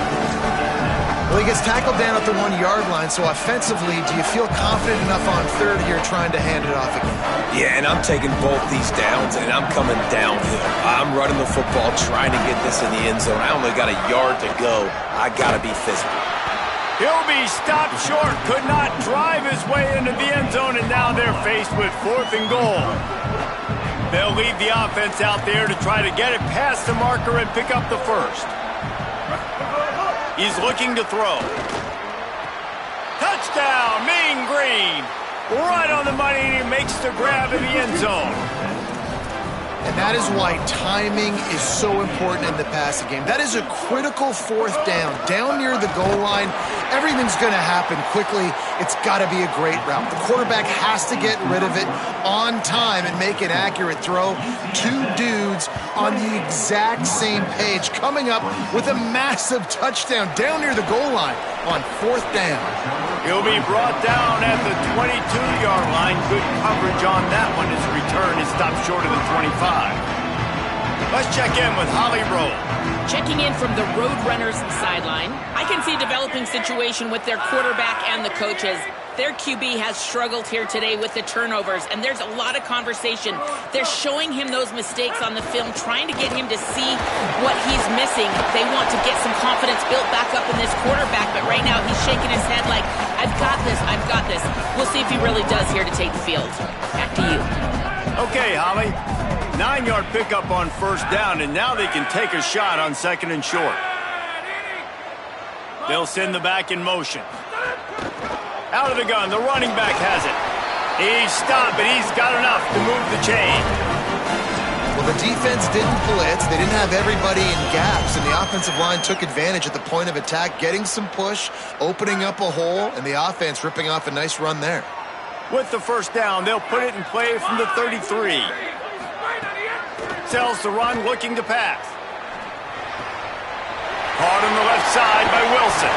Well, he gets tackled down at the 1-yard line, so offensively, do you feel confident enough on 3rd here trying to hand it off again? Yeah, and I'm taking both these downs, and I'm coming downhill. I'm running the football, trying to get this in the end zone. I only got a yard to go. I got to be physical. He'll be stopped short. Could not drive his way into the end zone, and now they're faced with 4th and goal. They'll leave the offense out there to try to get it past the marker and pick up the 1st. He's looking to throw. Touchdown, Mean Green. Right on the money, and he makes the grab in the end zone. And that is why timing is so important in the passing game. That is a critical 4th down. Down near the goal line, everything's going to happen quickly. It's got to be a great route. The quarterback has to get rid of it on time and make an accurate throw. 2 dudes on the exact same page coming up with a massive touchdown down near the goal line on 4th down. He'll be brought down at the 22-yard line. Good coverage on that one. His return is stopped short of the 25. Let's check in with Holly Rowe. Checking in from the Roadrunners sideline. I can see a developing situation with their quarterback and the coaches. Their QB has struggled here today with the turnovers, and there's a lot of conversation. They're showing him those mistakes on the film, trying to get him to see what he's missing. They want to get some confidence built back up in this quarterback, but right now he's shaking his head like, I've got this, I've got this. We'll see if he really does here to take the field. Back to you. Okay, Holly. 9-yard pickup on 1st down, and now they can take a shot on 2nd and short. They'll send the back in motion. Out of the gun, the running back has it. He's stopped, but he's got enough to move the chain. Well, the defense didn't blitz. They didn't have everybody in gaps, and the offensive line took advantage at the point of attack, getting some push, opening up a hole, and the offense ripping off a nice run there. With the 1st down, they'll put it in play from the 33. Sells the run, looking to pass. Caught on the left side by Wilson.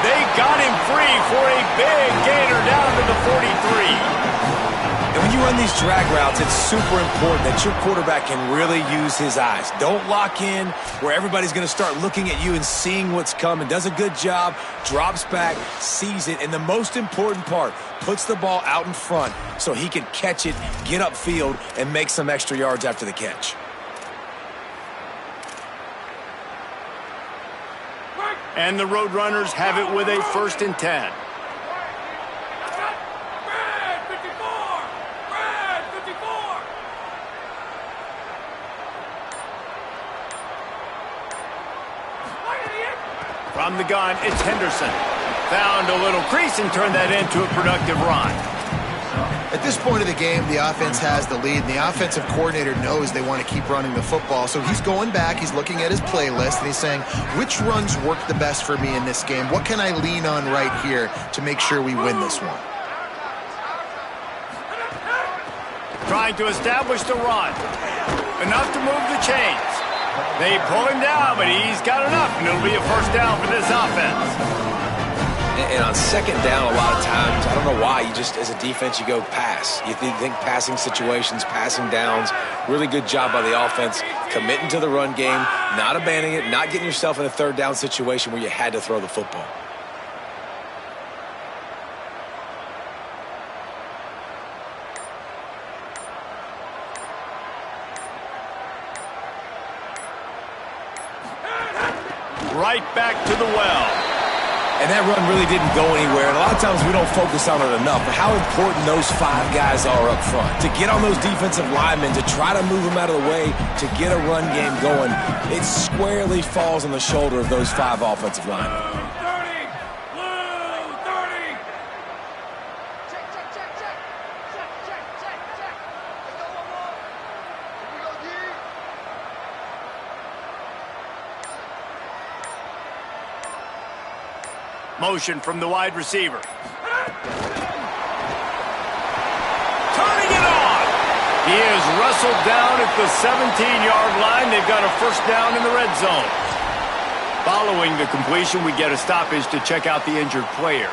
They got him free for a big gainer down to the 43. And when you run these drag routes, it's super important that your quarterback can really use his eyes. Don't lock in where everybody's going to start looking at you and seeing what's coming. Does a good job, drops back, sees it, and the most important part, puts the ball out in front so he can catch it, get upfield, and make some extra yards after the catch. And the Roadrunners have it with a 1st and 10. From the gun, it's Henderson. Found a little crease and turned that into a productive run. At this point of the game, the offense has the lead, and the offensive coordinator knows they want to keep running the football. So he's going back, he's looking at his playlist, and he's saying, which runs work the best for me in this game? What can I lean on right here to make sure we win this one? Trying to establish the run. Enough to move the chains. They pull him down, but he's got enough, and it'll be a 1st down for this offense. And on 2nd down, a lot of times, I don't know why, you just, as a defense, you go pass. You think passing situations, passing downs. Really good job by the offense, committing to the run game, not abandoning it, not getting yourself in a 3rd down situation where you had to throw the football. Right back to the well. And that run really didn't go anywhere. And a lot of times we don't focus on it enough. But how important those 5 guys are up front. To get on those defensive linemen, to try to move them out of the way, to get a run game going, it squarely falls on the shoulder of those 5 offensive linemen. Motion from the wide receiver. Turning it on. He is wrestled down at the 17-yard line. They've got a first down in the red zone. Following the completion, we get a stoppage to check out the injured player.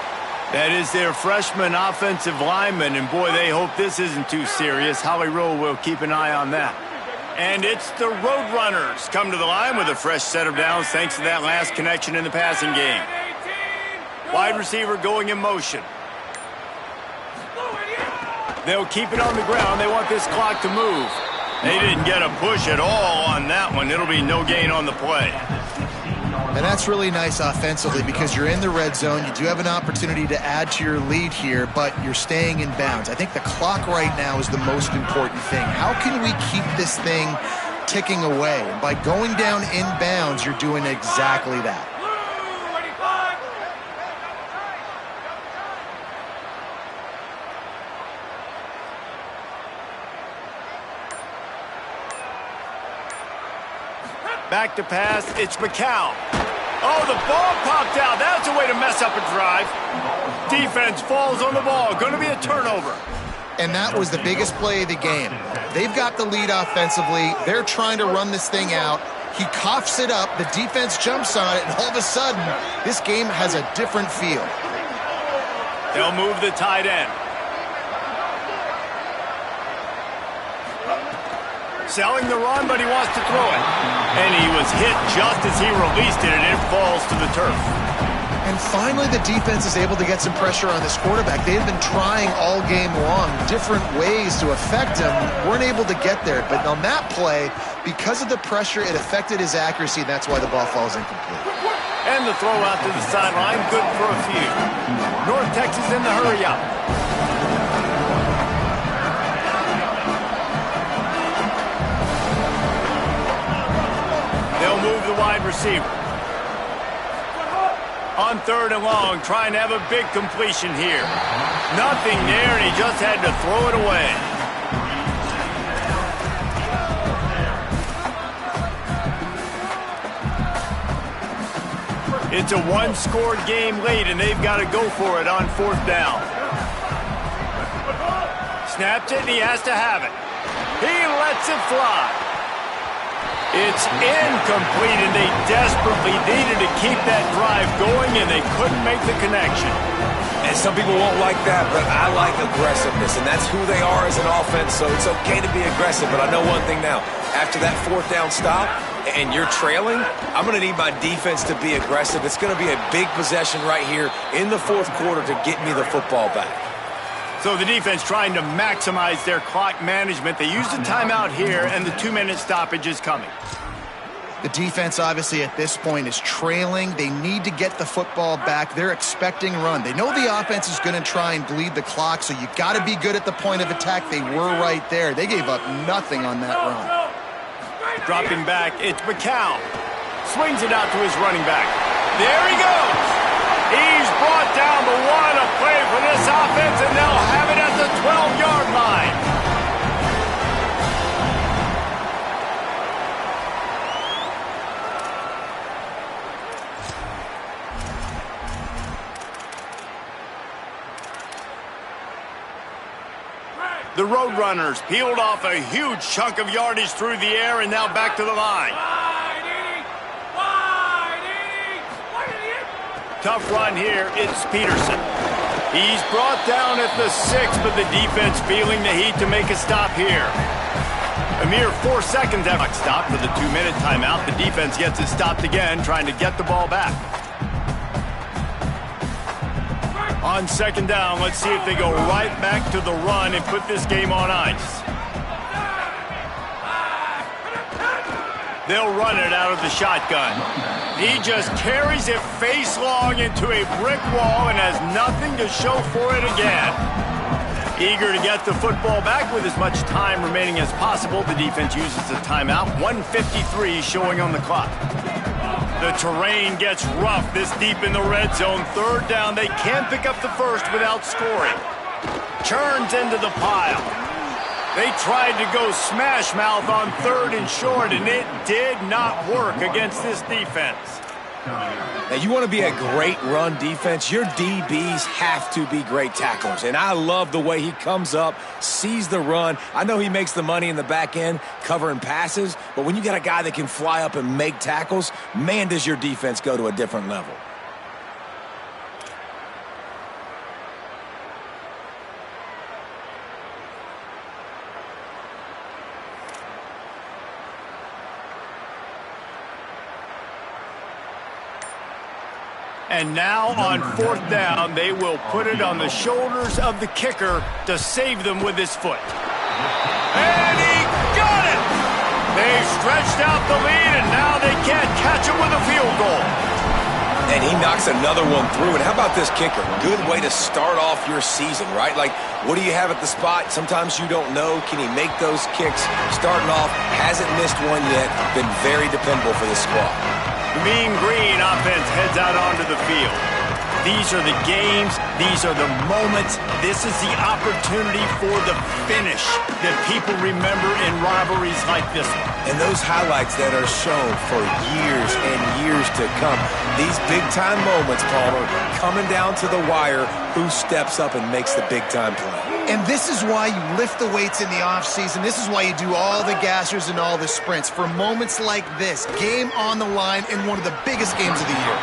That is their freshman offensive lineman, and boy, they hope this isn't too serious. Holly Rowe will keep an eye on that. And it's the Roadrunners come to the line with a fresh set of downs thanks to that last connection in the passing game. Wide receiver going in motion. They'll keep it on the ground. They want this clock to move. They didn't get a push at all on that one. It'll be no gain on the play. And that's really nice offensively because you're in the red zone. You do have an opportunity to add to your lead here, but you're staying in bounds. I think the clock right now is the most important thing. How can we keep this thing ticking away? And by going down in bounds, you're doing exactly that. Back to pass, it's Ncaa. Oh, the ball popped out. That's a way to mess up a drive. Defense falls on the ball. Going to be a turnover. And that was the biggest play of the game. They've got the lead offensively. They're trying to run this thing out. He coughs it up. The defense jumps on it, and all of a sudden, this game has a different feel. They'll move the tight end. Selling the run, but he wants to throw it. And he was hit just as he released it, and it falls to the turf. And finally, the defense is able to get some pressure on this quarterback. They've been trying all game long, different ways to affect him. Weren't able to get there. But on that play, because of the pressure, it affected his accuracy, and that's why the ball falls incomplete. And the throw out to the sideline, good for a few. North Texas in the hurry-up. They'll move the wide receiver. On 3rd and long, trying to have a big completion here. Nothing there, and he just had to throw it away. It's a one-score game late, and they've got to go for it on 4th down. Snapped it, and he has to have it. He lets it fly. It's incomplete, and they desperately needed to keep that drive going, and they couldn't make the connection. And some people won't like that, but I like aggressiveness, and that's who they are as an offense, so it's okay to be aggressive. But I know one thing now. After that 4th down stop, and you're trailing, I'm going to need my defense to be aggressive. It's going to be a big possession right here in the 4th quarter to get me the football back. So the defense trying to maximize their clock management. They used a timeout here, and the 2-minute stoppage is coming. The defense, obviously, at this point is trailing. They need to get the football back. They're expecting run. They know the offense is going to try and bleed the clock, so you got to be good at the point of attack. They were right there. They gave up nothing on that run. Dropping back, it's Ncaa. Swings it out to his running back. There he goes. He's brought down, but what a play for this offense, and they'll have it at the 12-yard line. The Roadrunners peeled off a huge chunk of yardage through the air and now back to the line. Tough run here. It's Peterson. He's brought down at the 6, but the defense feeling the heat to make a stop here. A mere 4 seconds after stop for the 2-minute timeout. The defense gets it stopped again, trying to get the ball back. On 2nd down, let's see if they go right back to the run and put this game on ice. They'll run it out of the shotgun. He just carries it face long into a brick wall and has nothing to show for it again. Eager to get the football back with as much time remaining as possible. The defense uses a timeout. 1:53 showing on the clock. The terrain gets rough this deep in the red zone. 3rd down, they can't pick up the first without scoring. Churns into the pile. They tried to go smash mouth on 3rd and short, and it did not work against this defense. Now, you want to be a great run defense, your DBs have to be great tacklers. And I love the way he comes up, sees the run. I know he makes the money in the back end covering passes, but when you got a guy that can fly up and make tackles, man, does your defense go to a different level. And now on fourth down, they will put it on the shoulders of the kicker to save them with his foot. And he got it! They've stretched out the lead, and now they can't catch him with a field goal. And he knocks another one through. And how about this kicker? Good way to start off your season, right? Like, what do you have at the spot? Sometimes you don't know. Can he make those kicks? Starting off, hasn't missed one yet. Been very dependable for this squad. The Mean Green offense heads out onto the field. These are the games. These are the moments. This is the opportunity for the finish that people remember in rivalries like this one. And those highlights that are shown for years and years to come. These big-time moments, Palmer, coming down to the wire, who steps up and makes the big-time play. And this is why you lift the weights in the offseason. This is why you do all the gassers and all the sprints. For moments like this, game on the line in one of the biggest games of the year.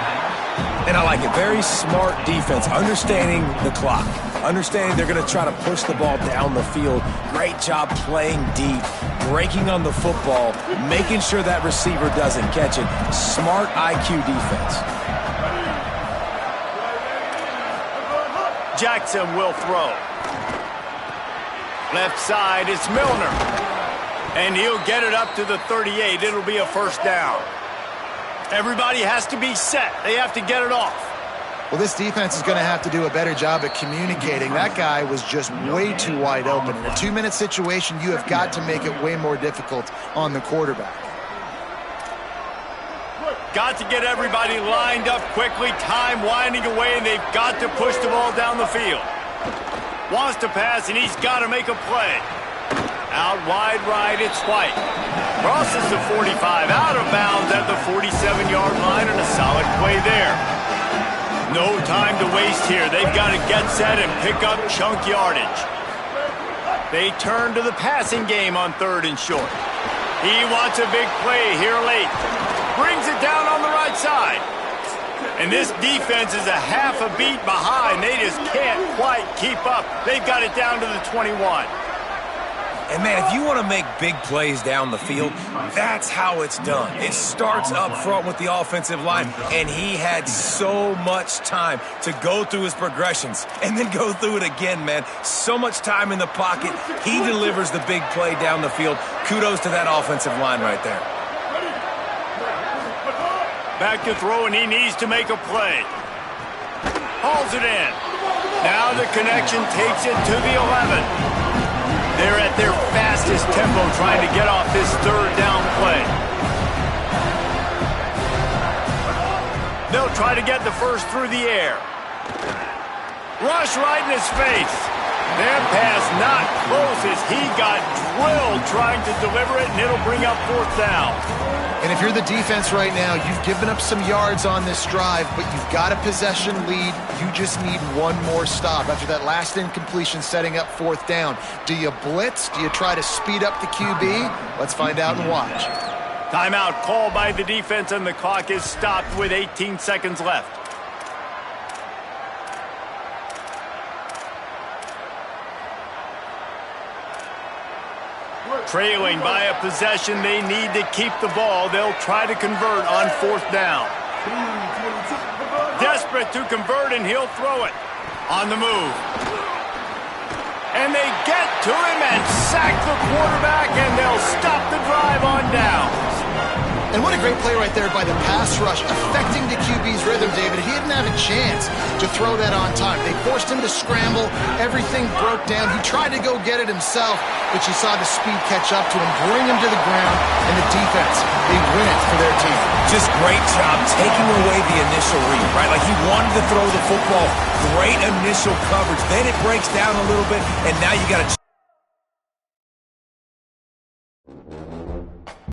And I like it. Very smart defense, understanding the clock, understanding they're going to try to push the ball down the field. Great job playing deep, breaking on the football, making sure that receiver doesn't catch it. Smart IQ defense. Jackson will throw. Left side, it's Milner. And he'll get it up to the 38. It'll be a first down. Everybody has to be set. They have to get it off. Well, this defense is going to have to do a better job at communicating. That guy was just way too wide open. In a 2-minute situation, you have got to make it way more difficult on the quarterback. Got to get everybody lined up quickly. Time winding away, and they've got to push the ball down the field. Wants to pass, and he's got to make a play. Out wide right, it's White. Crosses the 45, out of bounds at the 47-yard line, and a solid play there. No time to waste here. They've got to get set and pick up chunk yardage. They turn to the passing game on 3rd and short. He wants a big play here late. Brings it down on the right side. And this defense is a half a beat behind. They just can't quite keep up. They've got it down to the 21. And, man, if you want to make big plays down the field, that's how it's done. It starts up front with the offensive line, and he had so much time to go through his progressions and then go through it again, man. So much time in the pocket. He delivers the big play down the field. Kudos to that offensive line right there. Back to throw, and he needs to make a play. Hauls it in. Now the connection takes it to the 11. They're at their fastest tempo trying to get off this 3rd down play. They'll try to get the first through the air. Rush right in his face. Their pass not close as he got drilled trying to deliver it, and it'll bring up 4th down. And if you're the defense right now, you've given up some yards on this drive, but you've got a possession lead. You just need one more stop. After that last incompletion setting up 4th down, do you blitz? Do you try to speed up the QB? Let's find out and watch. Timeout called by the defense, and the clock is stopped with 18 seconds left. Trailing by a possession, they need to keep the ball. They'll try to convert on 4th down. Desperate to convert, and he'll throw it. On the move. And they get to him and sack the quarterback, and they'll stop the drive on downs. And what a great play right there by the pass rush, affecting the QB's rhythm, David. He didn't have a chance to throw that on time. They forced him to scramble. Everything broke down. He tried to go get it himself, but you saw the speed catch up to him, bring him to the ground, and the defense, they win it for their team. Just great job taking away the initial read, right? Like he wanted to throw the football. Great initial coverage. Then it breaks down a little bit, and now you got to